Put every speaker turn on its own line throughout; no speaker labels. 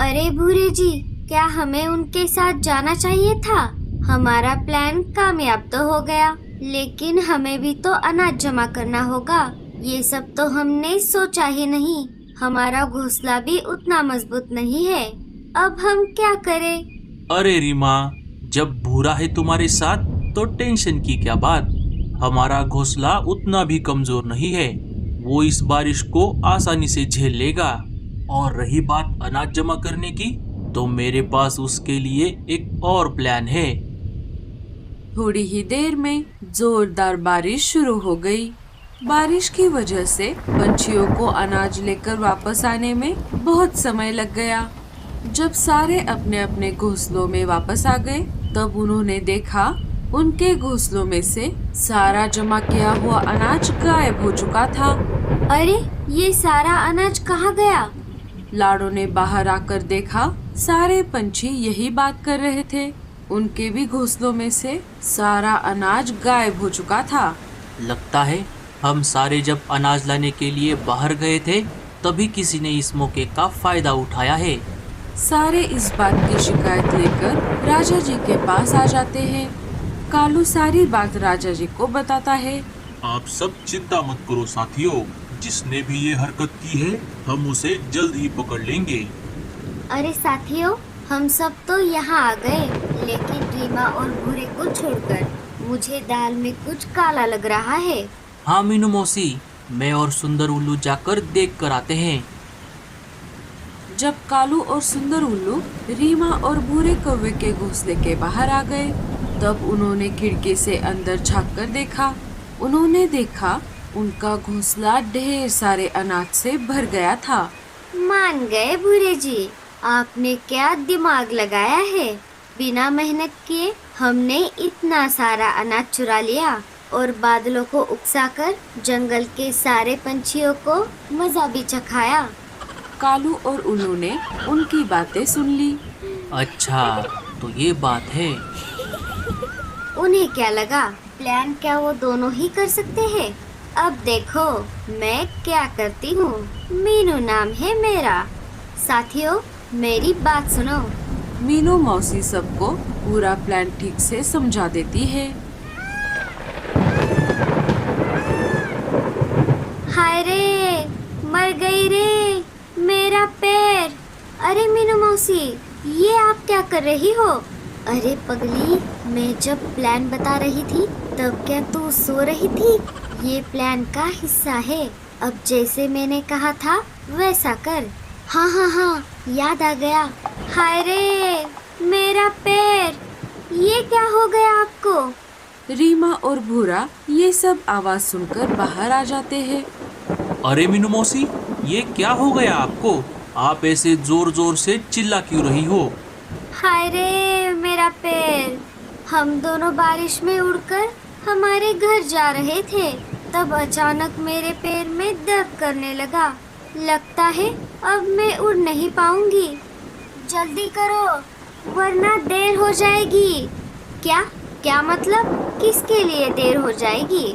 अरे भूरे जी, क्या हमें उनके साथ जाना चाहिए था? हमारा प्लान कामयाब तो हो गया, लेकिन हमें भी तो अनाज जमा करना होगा। ये सब तो हमने सोचा ही नहीं। हमारा घोंसला भी उतना मजबूत नहीं है। अब हम क्या करें?
अरे रीमा, जब भूरा है तुम्हारे साथ तो टेंशन की क्या बात। हमारा घोंसला उतना भी कमजोर नहीं है। वो इस बारिश को आसानी से झेल लेगा। और रही बात अनाज जमा करने की, तो मेरे पास उसके लिए एक और प्लान है।
थोड़ी ही देर में जोरदार बारिश शुरू हो गई। बारिश की वजह से पंछियों को अनाज लेकर वापस आने में बहुत समय लग गया। जब सारे अपने अपने घोंसलों में वापस आ गए, तब उन्होंने देखा उनके घोंसलों में से सारा जमा किया हुआ अनाज गायब हो चुका था।
अरे, ये सारा अनाज कहाँ गया?
लाडो ने बाहर आकर देखा, सारे पंछी यही बात कर रहे थे। उनके भी घोंसलों में से सारा अनाज गायब हो चुका था।
लगता है हम सारे जब अनाज लाने के लिए बाहर गए थे, तभी किसी ने इस मौके का फायदा उठाया है।
सारे इस बात की शिकायत लेकर राजा जी के पास आ जाते हैं। कालू सारी बात राजा जी को बताता है।
आप सब चिंता मत करो साथियों, जिसने भी ये हरकत की है हम उसे जल्द ही पकड़ लेंगे।
अरे साथियों, हम सब तो यहाँ आ गए, लेकिन रीमा और भूरे को छोड़कर मुझे दाल में कुछ काला लग रहा है।
हाँ मीनू मौसी, मैं और सुंदर उल्लू जाकर देख कर आते हैं।
जब कालू और सुंदर उल्लू रीमा और भूरे कौवे के घोंसले के बाहर आ गए, तब उन्होंने खिड़की से अंदर झांक कर देखा। उन्होंने देखा उनका घोंसला ढेर सारे अनाज से भर गया था।
मान गए भूरे जी, आपने क्या दिमाग लगाया है। बिना मेहनत किए हमने इतना सारा अनाज चुरा लिया और बादलों को उकसाकर जंगल के सारे पंछियों को मजा भी चखाया।
कालू और उल्लू ने उनकी बातें सुन ली।
अच्छा, तो ये बात है।
उन्हें क्या लगा, प्लान क्या वो दोनों ही कर सकते हैं? अब देखो मैं क्या करती हूँ। मीनू नाम है मेरा। साथियों, मेरी बात सुनो।
मीनू मौसी सबको पूरा प्लान ठीक से समझा देती है।
हाय रे, मर गई रे मेरा पैर। अरे मीनू मौसी, ये आप क्या कर रही हो? अरे पगली, मैं जब प्लान बता रही थी तब क्या तू सो रही थी? ये प्लान का हिस्सा है। अब जैसे मैंने कहा था वैसा कर। हाँ हाँ हाँ, याद आ गया। हाय रे मेरा पैर, ये क्या हो गया आपको?
रीमा और भूरा ये सब आवाज सुनकर बाहर आ जाते हैं।
अरे मीनू मौसी, ये क्या हो गया आपको? आप ऐसे जोर जोर से चिल्ला क्यों रही हो?
हाय रे मेरा पैर। हम दोनों बारिश में उड़कर हमारे घर जा रहे थे, तब अचानक मेरे पैर में दर्द करने लगा। लगता है अब मैं उड़ नहीं पाऊंगी। जल्दी करो वरना देर हो जाएगी। क्या क्या मतलब? किसके लिए देर हो जाएगी?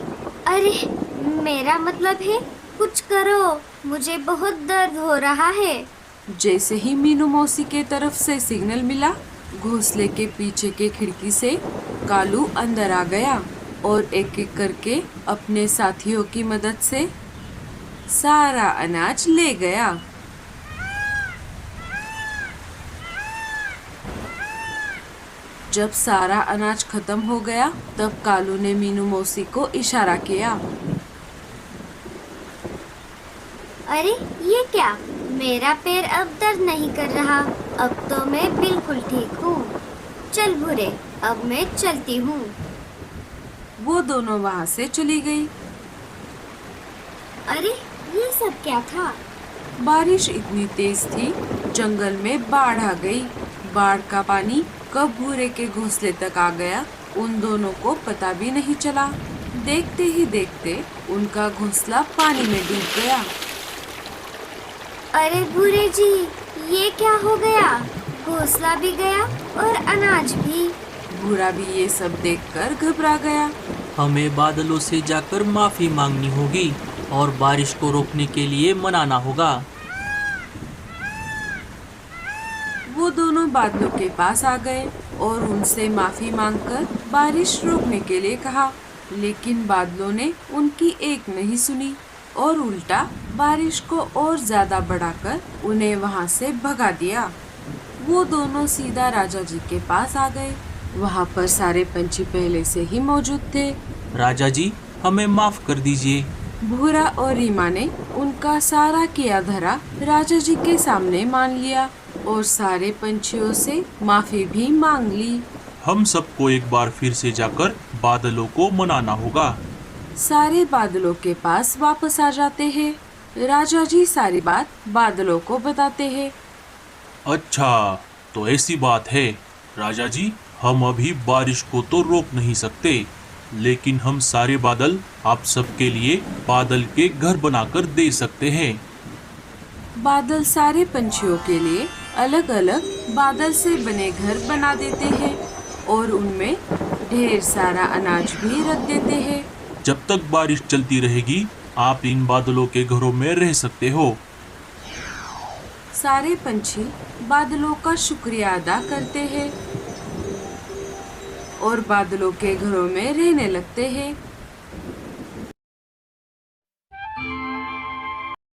अरे मेरा मतलब है कुछ करो, मुझे बहुत दर्द हो रहा है।
जैसे ही मीनू मौसी के तरफ से सिग्नल मिला, घोंसले के पीछे के खिड़की से कालू अंदर आ गया और एक एक करके अपने साथियों की मदद से सारा अनाज ले गया। जब सारा अनाज खत्म हो गया, तब कालू ने मीनू मौसी को इशारा किया।
अरे ये क्या? मेरा पैर अब दर्द नहीं कर रहा। अब तो मैं बिल्कुल ठीक हूँ। चल भूरे, अब मैं चलती हूँ।
वो दोनों वहाँ से चली गई।
अरे ये सब क्या था?
बारिश इतनी तेज थी, जंगल में बाढ़ आ गई। बाढ़ का पानी कब भूरे के घोंसले तक आ गया, उन दोनों को पता भी नहीं चला। देखते ही देखते उनका घोंसला पानी में डूब गया।
अरे भूरे जी, ये क्या हो गया? घोंसला भी गया और अनाज भी।
भूरा भी ये सब देखकर घबरा गया।
हमें बादलों से जाकर माफी मांगनी होगी और बारिश को रोकने के लिए मनाना होगा।
दोनों बादलों के पास आ गए और उनसे माफी मांगकर बारिश रोकने के लिए कहा, लेकिन बादलों ने उनकी एक नहीं सुनी और उल्टा बारिश को और ज्यादा बढ़ाकर उन्हें वहां से भगा दिया। वो दोनों सीधा राजा जी के पास आ गए। वहाँ पर सारे पंछी पहले से ही मौजूद थे।
राजा जी, हमें माफ कर दीजिए।
भूरा और रीमा ने उनका सारा किया धरा राजा जी के सामने मान लिया और सारे पंछियों से माफी भी मांग ली।
हम सबको एक बार फिर से जाकर बादलों को मनाना होगा।
सारे बादलों के पास वापस आ जाते हैं। राजा जी सारी बात बादलों को बताते हैं।
अच्छा, तो ऐसी बात है। राजा जी, हम अभी बारिश को तो रोक नहीं सकते, लेकिन हम सारे बादल आप सबके लिए बादल के घर बनाकर दे सकते हैं।
बादल सारे पंछियों के लिए अलग अलग बादल से बने घर बना देते हैं और उनमें ढेर सारा अनाज भी रख देते हैं।
जब तक बारिश चलती रहेगी, आप इन बादलों के घरों में रह सकते हो।
सारे पंछी बादलों का शुक्रिया अदा करते हैं और बादलों के घरों में रहने लगते हैं।